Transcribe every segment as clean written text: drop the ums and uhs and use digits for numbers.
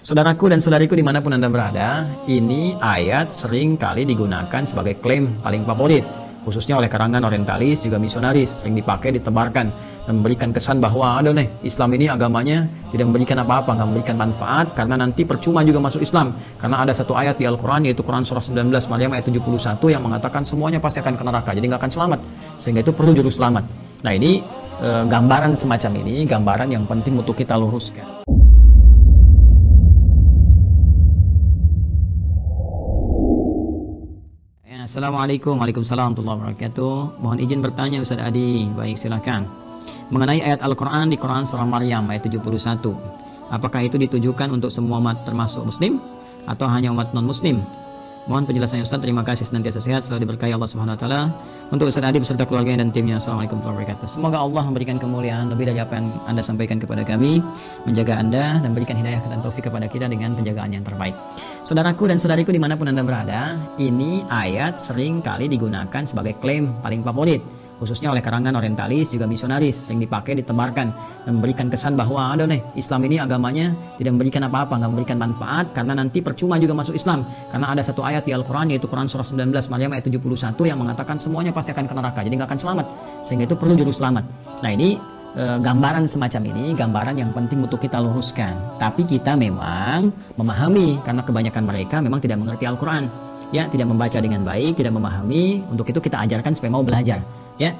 Saudaraku dan saudariku dimanapun Anda berada, ini ayat sering kali digunakan sebagai klaim paling favorit, khususnya oleh karangan orientalis juga misionaris, sering dipakai, ditebarkan, dan memberikan kesan bahwa Islam ini agamanya tidak memberikan apa-apa, nggak memberikan manfaat, karena nanti percuma juga masuk Islam. Karena ada satu ayat di Al-Quran, yaitu Quran surah 19 Maryam ayat 71 yang mengatakan semuanya pasti akan ke neraka, jadi nggak akan selamat, sehingga itu perlu juru selamat. Nah ini gambaran semacam ini, gambaran yang penting untuk kita luruskan. Assalamualaikum warahmatullahi wabarakatuh. Mohon izin bertanya Ustaz Adi. Baik, silakan. Mengenai ayat Al-Quran di Quran surah Maryam ayat 71, apakah itu ditujukan untuk semua umat termasuk muslim atau hanya umat non muslim? Mohon penjelasannya Ustaz. Terima kasih, senantiasa sehat, selalu diberkahi Allah Subhanahu wa taala. Untuk Ustaz Adi beserta keluarganya dan timnya. Assalamualaikum warahmatullahi wabarakatuh. Semoga Allah memberikan kemuliaan lebih dari apa yang Anda sampaikan kepada kami, menjaga Anda dan berikan hidayah dan taufik kepada kita dengan penjagaan yang terbaik. Saudaraku dan saudariku dimanapun Anda berada, ini ayat sering kali digunakan sebagai klaim paling favorit, khususnya oleh karangan orientalis juga misionaris, sering dipakai, ditebarkan, dan memberikan kesan bahwa Islam ini agamanya tidak memberikan apa-apa, nggak memberikan manfaat, karena nanti percuma juga masuk Islam. Karena ada satu ayat di Al-Quran, yaitu Quran surah 19 Maryam ayat 71 yang mengatakan semuanya pasti akan ke neraka, jadi nggak akan selamat, sehingga itu perlu juru selamat. Nah ini gambaran semacam ini, gambaran yang penting untuk kita luruskan. Tapi kita memang memahami, karena kebanyakan mereka memang tidak mengerti Al-Quran, ya, tidak membaca dengan baik, tidak memahami. Untuk itu kita ajarkan supaya mau belajar, ya.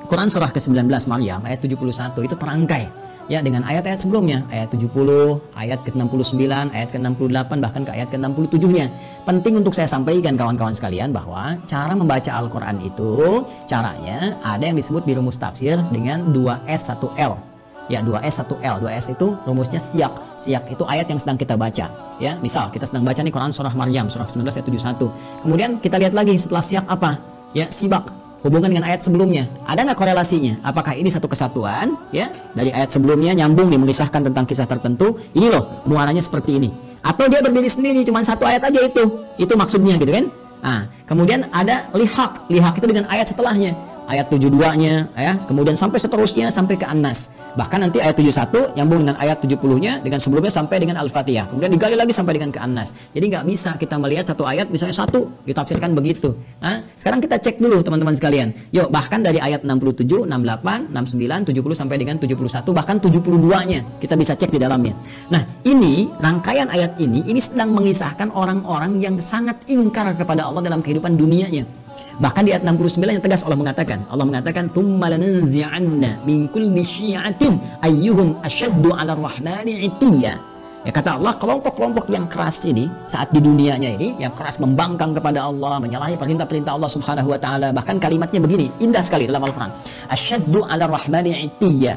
Quran surah ke-19 Maryam ayat 71 itu terangkai, ya, dengan ayat-ayat sebelumnya, ayat 70, ayat ke-69, ayat ke-68, bahkan ke ayat ke-67-nya. Penting untuk saya sampaikan kawan-kawan sekalian bahwa cara membaca Al-Quran itu, caranya ada yang disebut di rumus tafsir dengan 2S 1L. Ya, 2S 1L. 2S itu rumusnya siyak. Siyak itu ayat yang sedang kita baca, ya. Misal kita sedang baca nih Quran surah Maryam surah 19 ayat 71. Kemudian kita lihat lagi setelah siyak apa? Ya, sibak. Hubungan dengan ayat sebelumnya, ada nggak korelasinya? Apakah ini satu kesatuan, ya, dari ayat sebelumnya nyambung nih, mengisahkan tentang kisah tertentu, ini loh muaranya seperti ini, atau dia berdiri sendiri, cuma satu ayat aja itu maksudnya, gitu kan? Nah, kemudian ada lihaq itu dengan ayat setelahnya, ayat 72-nya, ya, kemudian sampai seterusnya sampai ke An-Nas. Bahkan nanti ayat 71 nyambung dengan ayat 70-nya, dengan sebelumnya sampai dengan Al-Fatihah. Kemudian digali lagi sampai dengan ke An-Nas. Jadi nggak bisa kita melihat satu ayat misalnya satu ditafsirkan begitu. Nah, sekarang kita cek dulu teman-teman sekalian. Yuk, bahkan dari ayat 67, 68, 69, 70 sampai dengan 71, bahkan 72-nya kita bisa cek di dalamnya. Nah, ini rangkaian ayat ini sedang mengisahkan orang-orang yang sangat ingkar kepada Allah dalam kehidupan dunianya. Bahkan di ayat 69 yang tegas Allah mengatakan tsumma lananzi'anna min kulli syi'atin ayyuhum asyaddu 'ala ar-rahmani 'itiyya. Ya, kata Allah, kelompok-kelompok yang keras ini saat di dunianya ini, yang keras membangkang kepada Allah, menyalahi perintah-perintah Allah Subhanahu wa taala. Bahkan kalimatnya begini, indah sekali dalam Al-Qur'an. Asyaddu 'ala ar-rahmani 'itiyya.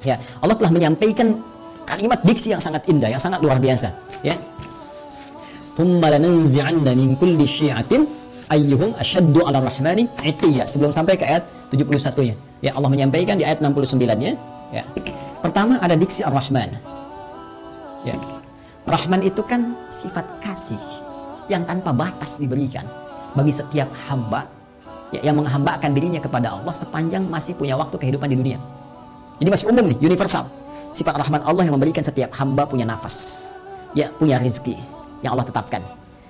Ya, Allah telah menyampaikan kalimat diksi yang sangat indah, yang sangat luar biasa, ya. Tsumma lananzi'anna min kulli syi'atin ayyuhum asyaddu 'ala rahmani 'itiyya, sebelum sampai ke ayat 71-nya. Ya, Allah menyampaikan di ayat 69-nya, ya. Pertama ada diksi Ar-Rahman. Ya. Rahman itu kan sifat kasih yang tanpa batas diberikan bagi setiap hamba, ya, yang menghambakan dirinya kepada Allah sepanjang masih punya waktu kehidupan di dunia. Jadi masih umum nih, universal. Sifat Rahman Allah yang memberikan setiap hamba punya nafas, ya, punya rezeki yang Allah tetapkan.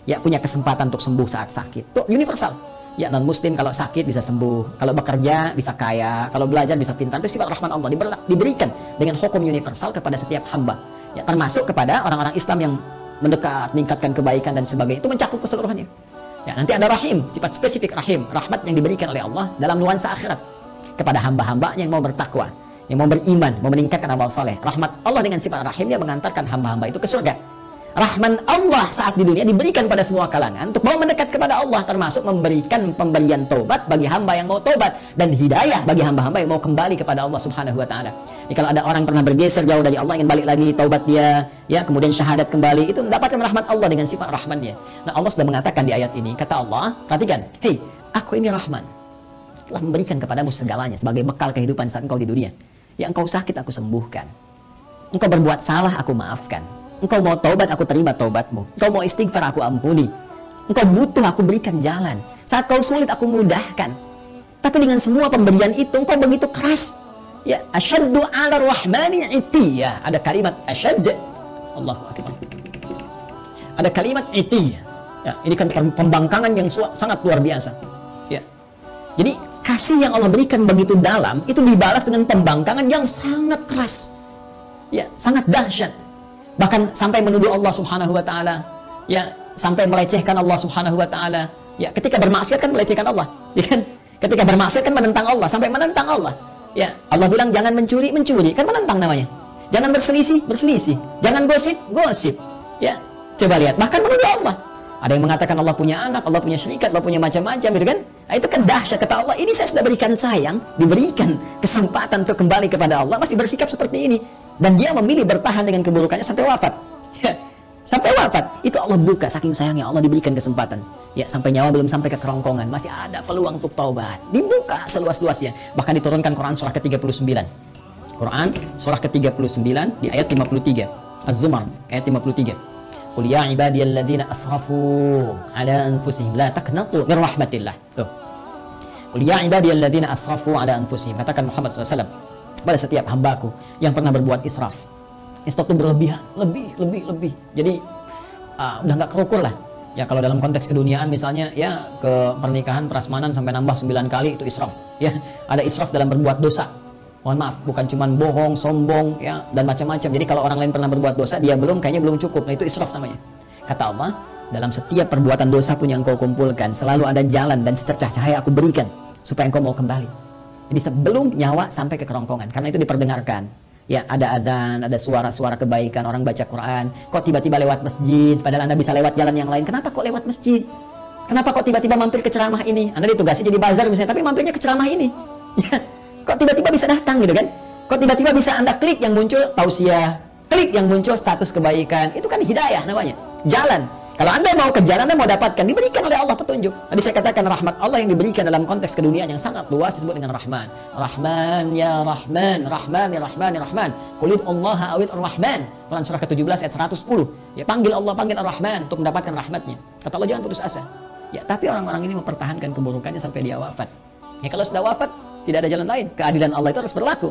Ya, punya kesempatan untuk sembuh saat sakit. Itu universal. Ya, non muslim kalau sakit bisa sembuh, kalau bekerja bisa kaya, kalau belajar bisa pintar. Itu sifat Rahman Allah diberikan dengan hukum universal kepada setiap hamba. Ya, termasuk kepada orang-orang Islam yang mendekat, meningkatkan kebaikan dan sebagainya. Itu mencakup keseluruhannya. Ya, nanti ada rahim, sifat spesifik rahim, rahmat yang diberikan oleh Allah dalam nuansa akhirat kepada hamba-hamba yang mau bertakwa, yang mau beriman, mau meningkatkan amal saleh. Rahmat Allah dengan sifat rahimnya mengantarkan hamba-hamba itu ke surga. Rahman Allah saat di dunia diberikan pada semua kalangan untuk mau mendekat kepada Allah, termasuk memberikan pemberian taubat bagi hamba yang mau taubat dan hidayah bagi hamba-hamba yang mau kembali kepada Allah Subhanahu wa taala. Jadi kalau ada orang pernah bergeser jauh dari Allah, ingin balik lagi, taubat dia, ya, kemudian syahadat kembali, itu mendapatkan rahmat Allah dengan sifat Rahman-Nya. Nah, Allah sudah mengatakan di ayat ini, kata Allah, perhatikan, "Hei, aku ini Rahman, telah memberikan kepadamu segalanya sebagai bekal kehidupan saat engkau di dunia. Ya, engkau sakit aku sembuhkan. Engkau berbuat salah aku maafkan. Engkau mau taubat, aku terima taubatmu. Engkau mau istighfar, aku ampuni. Engkau butuh, aku berikan jalan. Saat kau sulit, aku mudahkan." Tapi dengan semua pemberian itu, engkau begitu keras. Ya, asyaddu 'ala rahmani 'itiyya. Ada kalimat asyad. Allahu akbar. ada kalimat itiyah. Ya, ini kan pembangkangan yang sangat luar biasa. Ya. Jadi kasih yang Allah berikan begitu dalam itu dibalas dengan pembangkangan yang sangat keras. Ya, sangat dahsyat. Bahkan sampai menuduh Allah Subhanahu wa taala. Ya, sampai melecehkan Allah Subhanahu wa taala. Ya, ketika bermaksiat kan melecehkan Allah, ya kan? Ketika bermaksiat kan menentang Allah, sampai menentang Allah. Ya, Allah bilang jangan mencuri, mencuri, kan menentang namanya. Jangan berselisih, berselisih. Jangan gosip, gosip. Ya, coba lihat, bahkan menuduh Allah. Ada yang mengatakan Allah punya anak, Allah punya syarikat, Allah punya macam-macam, gitu kan? Nah, itu kan dahsyat, kata Allah. Ini saya sudah berikan sayang, diberikan kesempatan untuk kembali kepada Allah, masih bersikap seperti ini. Dan dia memilih bertahan dengan keburukannya sampai wafat. Ya, sampai wafat. Itu Allah buka, saking sayangnya Allah diberikan kesempatan. Ya, sampai nyawa belum sampai ke kerongkongan, masih ada peluang untuk taubat. Dibuka seluas-luasnya. Bahkan diturunkan Quran surah ke-39. Quran surah ke-39 di ayat 53. Az-Zumar ayat 53. Qul ya ibadiyalladzina asrafu ala anfusihim la taqnatu min rahmatillah. Tuh. Qul ya ibadiyalladzina asrafu ala anfusihim. Katakan Muhammad SAW pada setiap hambaku yang pernah berbuat israf. Israf itu berlebihan, lebih. Jadi udah nggak kerukur lah. Ya kalau dalam konteks keduniaan misalnya ya ke pernikahan prasmanan sampai nambah 9 kali itu israf. Ya, ada israf dalam berbuat dosa. Mohon maaf, bukan cuma bohong, sombong, ya, dan macam-macam. Jadi kalau orang lain pernah berbuat dosa, dia kayaknya belum cukup. Nah, itu israf namanya. Kata Allah, dalam setiap perbuatan dosa pun yang engkau kumpulkan, selalu ada jalan dan secercah cahaya aku berikan, supaya engkau mau kembali. Jadi sebelum nyawa sampai ke kerongkongan, karena itu diperdengarkan. Ya, ada adzan, ada suara-suara kebaikan, orang baca Quran. Kok tiba-tiba lewat masjid, padahal Anda bisa lewat jalan yang lain. Kenapa kok lewat masjid? Kenapa kok tiba-tiba mampir ke ceramah ini? Anda ditugasi jadi bazar misalnya, tapi mampirnya ke ceramah ini. Ya. Kok tiba-tiba bisa datang gitu kan? Kok tiba-tiba bisa Anda klik yang muncul tausiah, klik yang muncul status kebaikan. Itu kan hidayah namanya. Jalan. Kalau Anda mau kejar, Anda mau dapatkan, diberikan oleh Allah petunjuk. Tadi saya katakan rahmat Allah yang diberikan dalam konteks keduniaan yang sangat luas disebut dengan Rahman. Rahman ya Rahman, Rahman ya Rahman ya Rahman. Qulid Allah awid ar-Rahman. Quran surah ke-17 ayat 110. Ya, panggil Allah, panggil ar-Rahman untuk mendapatkan rahmatnya. Kata Allah jangan putus asa. Ya, tapi orang-orang ini mempertahankan keburukannya sampai dia wafat. Ya, kalau sudah wafat tidak ada jalan lain. Keadilan Allah itu harus berlaku.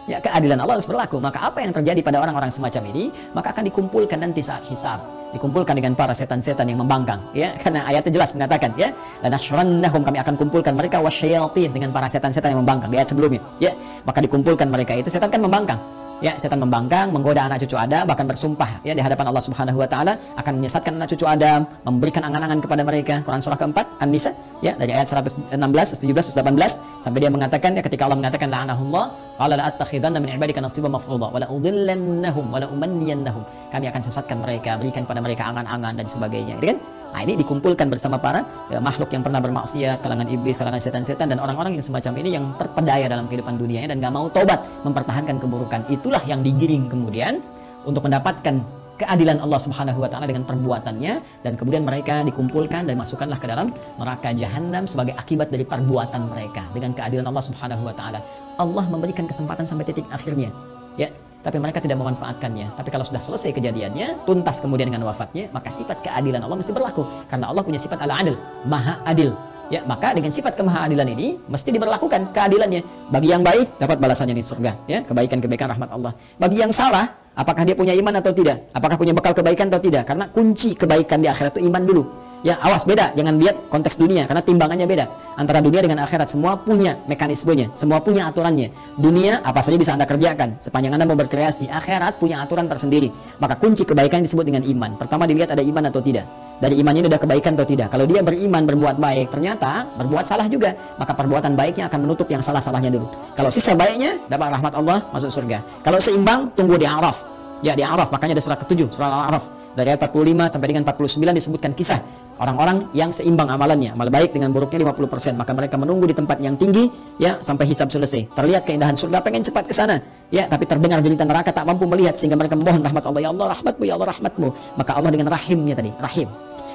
Ya, keadilan Allah harus berlaku. Maka apa yang terjadi pada orang-orang semacam ini, maka akan dikumpulkan nanti saat hisab. Dikumpulkan dengan para setan-setan yang membangkang. Ya, karena ayatnya jelas mengatakan, ya, lanahsyurannahum, kami akan kumpulkan mereka wasyayatin, dengan para setan-setan yang membangkang di ayat sebelumnya. Ya, maka dikumpulkan mereka itu, setan kan membangkang. Ya, setan membangkang, menggoda anak cucu Adam, bahkan bersumpah ya di hadapan Allah Subhanahu wa taala akan menyesatkan anak cucu Adam, memberikan angan-angan kepada mereka. Quran surah keempat An-Nisa ya dari ayat 116, 17, 118 sampai dia mengatakan ya ketika Allah mengatakan la'anahullah qala la attakhidanna min ibadika nasiban mafruḍa wa la udhillannahum wa la umanniyannahum. Kami akan sesatkan mereka, berikan pada mereka angan-angan dan sebagainya. Gitu kan? Nah, ini dikumpulkan bersama para makhluk yang pernah bermaksiat, kalangan iblis, kalangan setan-setan, dan orang-orang yang semacam ini yang terpedaya dalam kehidupan dunianya dan gak mau tobat, mempertahankan keburukan. Itulah yang digiring kemudian untuk mendapatkan keadilan Allah Subhanahu wa taala dengan perbuatannya, dan kemudian mereka dikumpulkan dan masukkanlah ke dalam neraka jahanam sebagai akibat dari perbuatan mereka dengan keadilan Allah Subhanahu wa taala. Allah memberikan kesempatan sampai titik akhirnya. Ya, tapi mereka tidak memanfaatkannya. Tapi kalau sudah selesai kejadiannya, tuntas kemudian dengan wafatnya, maka sifat keadilan Allah mesti berlaku. Karena Allah punya sifat al-adil, maha adil. Ya, maka dengan sifat kemahaadilan ini mesti diberlakukan keadilannya. Bagi yang baik dapat balasannya di surga, ya, kebaikan-kebaikan rahmat Allah. Bagi yang salah, apakah dia punya iman atau tidak? Apakah punya bekal kebaikan atau tidak? Karena kunci kebaikan di akhirat itu iman dulu. Ya, awas, beda, jangan lihat konteks dunia karena timbangannya beda. Antara dunia dengan akhirat semua punya mekanismenya, semua punya aturannya. Dunia apa saja bisa Anda kerjakan sepanjang Anda mau berkreasi. Akhirat punya aturan tersendiri. Maka kunci kebaikan disebut dengan iman. Pertama dilihat ada iman atau tidak. Dari imannya ada kebaikan atau tidak. Kalau dia beriman berbuat baik, ternyata berbuat salah juga, maka perbuatan baiknya akan menutup yang salah-salahnya dulu. Kalau sisa baiknya dapat rahmat Allah, masuk surga. Kalau seimbang, tunggu di Araf. Ya, di Araf, makanya ada surah ke-7, surah Al-A'raf. Dari ayat 45 sampai dengan 49 disebutkan kisah orang-orang yang seimbang amalannya, amal baik dengan buruknya 50%. Maka mereka menunggu di tempat yang tinggi ya sampai hisab selesai. Terlihat keindahan surga, pengen cepat ke sana. Ya, tapi terdengar jeritan neraka tak mampu melihat sehingga mereka memohon rahmat Allah, ya Allah rahmatmu, ya Allah rahmatmu. Maka Allah dengan rahimnya tadi, rahim,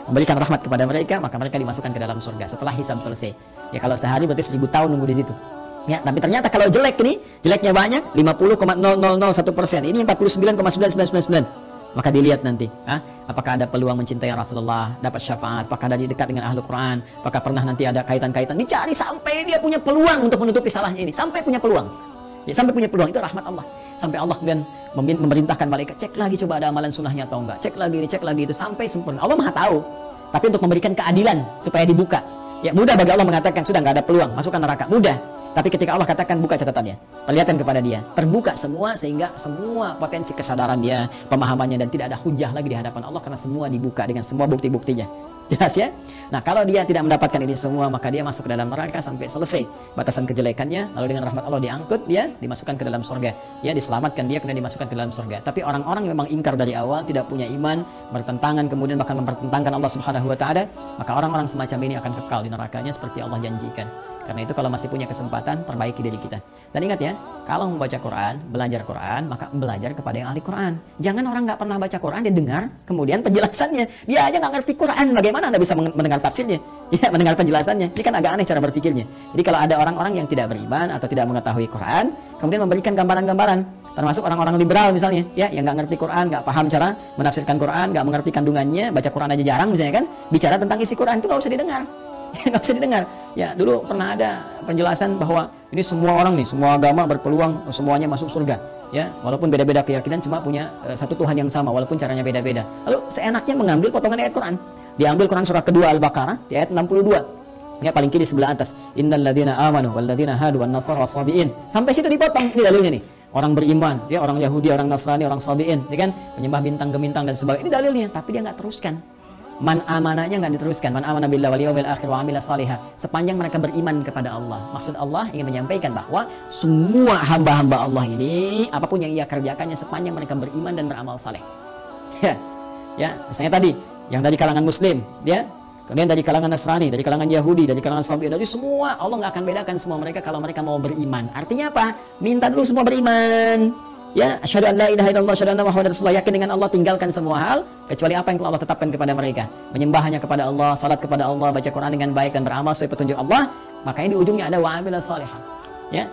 memberikan rahmat kepada mereka, maka mereka dimasukkan ke dalam surga setelah hisab selesai. Ya, kalau sehari berarti 1000 tahun nunggu di situ. Ya, tapi ternyata kalau jelek ini, jeleknya banyak, 50,0001%. Ini 49,9999. Maka dilihat nanti, apakah ada peluang mencintai Rasulullah, dapat syafaat, apakah ada dekat dengan Ahlul Quran, apakah pernah nanti ada kaitan-kaitan. Dicari sampai dia punya peluang untuk menutupi salahnya ini, sampai punya peluang. Ya, sampai punya peluang, itu rahmat Allah. Sampai Allah kemudian memerintahkan malaikat, cek lagi coba ada amalan sunnahnya atau enggak, cek lagi ini, cek lagi itu, sampai sempurna. Allah Maha tahu, tapi untuk memberikan keadilan supaya dibuka. Ya, mudah bagi Allah mengatakan sudah nggak ada peluang, masukkan neraka, mudah. Tapi ketika Allah katakan buka catatannya, perlihatkan kepada dia, terbuka semua, sehingga semua potensi kesadaran dia, pemahamannya, dan tidak ada hujah lagi di hadapan Allah karena semua dibuka dengan semua bukti-buktinya. Jelas ya? Nah, kalau dia tidak mendapatkan ini semua, maka dia masuk ke dalam neraka sampai selesai batasan kejelekannya, lalu dengan rahmat Allah diangkut, dia dimasukkan ke dalam surga. Ya, diselamatkan dia, kemudian dimasukkan ke dalam surga. Tapi orang-orang yang memang ingkar dari awal, tidak punya iman, bertentangan, kemudian bahkan mempertentangkan Allah Subhanahu wa taala, maka orang-orang semacam ini akan kekal di nerakanya seperti Allah janjikan. Karena itu kalau masih punya kesempatan, perbaiki diri kita. Dan ingat ya, kalau membaca Quran, belajar Quran, maka belajar kepada yang ahli Quran. Jangan orang nggak pernah baca Quran, dia dengar, kemudian penjelasannya. Dia aja nggak ngerti Quran, bagaimana Anda bisa mendengar tafsirnya? Ya, mendengar penjelasannya. Ini kan agak aneh cara berpikirnya. Jadi kalau ada orang-orang yang tidak beriman atau tidak mengetahui Quran, kemudian memberikan gambaran-gambaran, termasuk orang-orang liberal misalnya, ya, yang nggak ngerti Quran, nggak paham cara menafsirkan Quran, nggak mengerti kandungannya, baca Quran aja jarang misalnya kan, bicara tentang isi Quran itu nggak usah didengar. Nggak usah didengar. Ya, dulu pernah ada penjelasan bahwa ini semua orang nih, semua agama berpeluang semuanya masuk surga. Ya, walaupun beda-beda keyakinan, cuma punya satu Tuhan yang sama, walaupun caranya beda-beda. Lalu seenaknya mengambil potongan ayat Quran. Diambil Quran surah kedua Al-Baqarah di ayat 62. Ya, paling kiri sebelah atas. Innal ladzina amanu wal ladzina hadu wan nasara was-sabiin. Sampai situ dipotong. Ini dalilnya nih. Orang beriman, ya, orang Yahudi, orang Nasrani, orang Sabiin, ya kan? Penyembah bintang gemintang dan sebagainya. Ini dalilnya, tapi dia nggak teruskan. Man amanahnya nggak diteruskan. Man amana billahi wal yawmil akhir wa amila salihah. Sepanjang mereka beriman kepada Allah. Maksud Allah ingin menyampaikan bahwa semua hamba-hamba Allah ini, apapun yang ia kerjakannya, sepanjang mereka beriman dan beramal saleh. Ya, misalnya tadi yang dari kalangan Muslim, ya, kemudian dari kalangan Nasrani, dari kalangan Yahudi, dari kalangan Sabiin, dari semua, Allah nggak akan bedakan semua mereka kalau mereka mau beriman. Artinya apa? Minta dulu semua beriman. Ya, asyhadu an la ilaha illallah, asyhadu anna muhammadar rasulullah, yakin dengan Allah, tinggalkan semua hal kecuali apa yang telah Allah tetapkan kepada mereka. Menyembah hanya kepada Allah, salat kepada Allah, baca Quran dengan baik dan beramal sesuai petunjuk Allah. Makanya di ujungnya ada wa amilas salihah. Ya.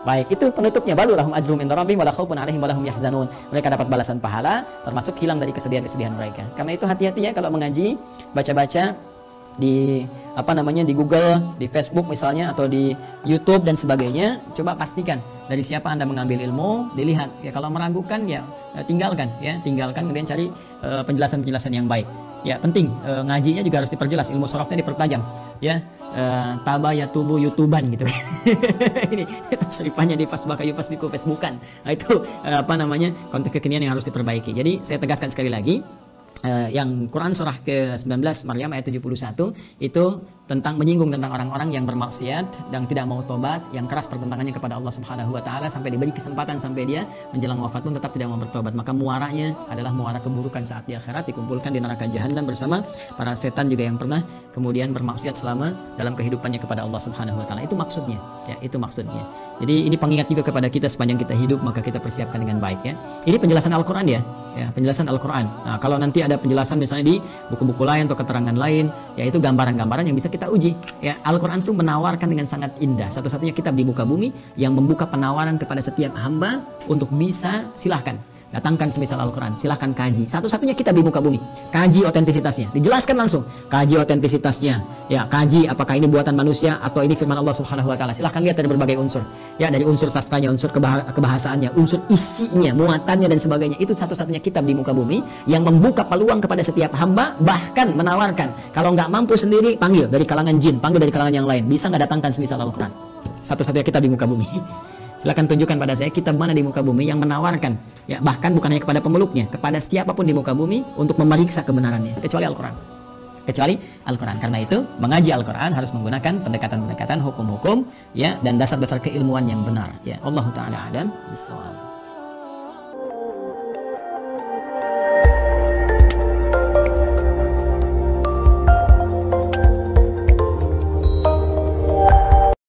Baik, itu penutupnya, balu lahum ajrum inda rabbihim wala khaufun 'alaihim wala hum yahzanun. Mereka dapat balasan pahala, termasuk hilang dari kesedihan-kesedihan mereka. Karena itu hati-hati ya kalau mengaji, baca-baca di di Google, di Facebook misalnya, atau di YouTube dan sebagainya. Coba pastikan dari siapa Anda mengambil ilmu, dilihat ya. Kalau meragukan ya tinggalkan, kemudian cari penjelasan-penjelasan yang baik. Ya, penting ngajinya juga harus diperjelas, ilmu sorofnya dipertajam ya. Tabayatubu YouTuban gitu. Ini tasrifannya di Fasbaka Yufasbiku Facebookan. Nah, itu konteks kekinian yang harus diperbaiki. Jadi saya tegaskan sekali lagi, yang Quran surah ke-19 Maryam ayat 71 itu tentang menyinggung tentang orang-orang yang bermaksiat dan tidak mau tobat, yang keras pertentangannya kepada Allah Subhanahu wa taala, sampai diberi kesempatan sampai dia menjelang wafat pun tetap tidak mau bertobat. Maka muaranya adalah muara keburukan saat di akhirat, dikumpulkan di neraka jahanam bersama para setan juga yang pernah kemudian bermaksiat selama dalam kehidupannya kepada Allah Subhanahu wa taala. Itu maksudnya, ya, itu maksudnya. Jadi ini pengingat juga kepada kita, sepanjang kita hidup maka kita persiapkan dengan baik ya. Ini penjelasan Al-Qur'an ya, penjelasan Al-Qur'an. Nah, kalau nanti ada penjelasan misalnya di buku-buku lain atau keterangan lain, yaitu gambaran-gambaran yang bisa kita uji. Ya, Al-Quran itu menawarkan dengan sangat indah. Satu-satunya kitab di muka bumi yang membuka penawaran kepada setiap hamba untuk bisa, silahkan datangkan semisal Al-Quran, silahkan kaji. Satu-satunya kitab di muka bumi, kaji otentisitasnya, dijelaskan langsung, kaji otentisitasnya, ya, kaji apakah ini buatan manusia atau ini firman Allah Subhanahu wa taala. Silahkan lihat dari berbagai unsur, ya, dari unsur sastranya, unsur kebahasaannya, unsur isinya, muatannya dan sebagainya. Itu satu-satunya kitab di muka bumi yang membuka peluang kepada setiap hamba, bahkan menawarkan kalau nggak mampu sendiri, panggil dari kalangan jin, panggil dari kalangan yang lain, bisa nggak datangkan semisal Al-Quran. Satu-satunya kitab di muka bumi. Silakan tunjukkan pada saya kitab mana di muka bumi yang menawarkan, ya, bahkan bukan hanya kepada pemeluknya, kepada siapapun di muka bumi untuk memeriksa kebenarannya, kecuali Al-Quran. Karena itu mengaji Al-Quran harus menggunakan pendekatan-pendekatan hukum-hukum, ya, dan dasar-dasar keilmuan yang benar, ya. Allahu taala a'lam bishawab.